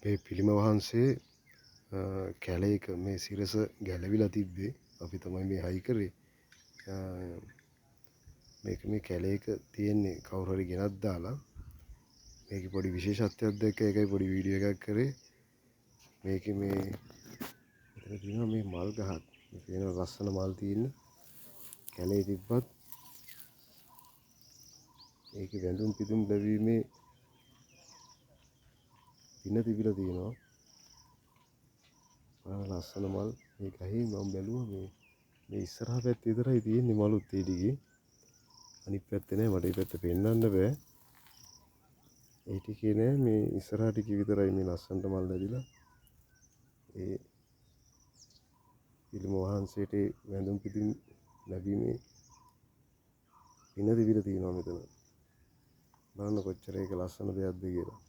මේ පිළිම වහන්සේ කැලේක මේ සිරස ගැලවිලා තිබ්බේ. අපි තමයි මේ හයි කරේ. මේක මේ කැලේක තියෙන්නේ කවුරු හරි ගෙනත් දාලා. මේකේ පොඩි විශේෂත්වයක් දැක්ක එකයි පොඩි වීඩියෝ එකක් කරේ. මේකේ මේ මෙතන තියෙනවා මේ මල් ගහක්. මේ තියෙන ලස්සන මල් තියෙන කැලේ තිබ්බත් ඒකේ වැඳුම් පිදුම් ලැබීමේ පින තිබිලා තියෙනවා. ලස්සන මල් මේ ගහේ මම බැලුවා මේ ඉස්සරහා පැත්තේ විතරයි තියෙන්නේ මලුත් ඒ ටිකේ. අනිත් පැත්තේ නෑ. මට ඒ පැත්ත පෙන්වන්න බෑ. ඒ ටිකේ නෑ. මේ ඉස්සරහා ටිකේ විතරයි මේ ලස්සනට මල් ලැබිලා. ඒ පිළිම වහන්සේට වැඳුම් පිදුම් ලැබීමේ පින තිබිලා තියෙනවා මෙතන. බලන්න කොච්චර ඒක ලස්සන දෙයක්ද කියලා.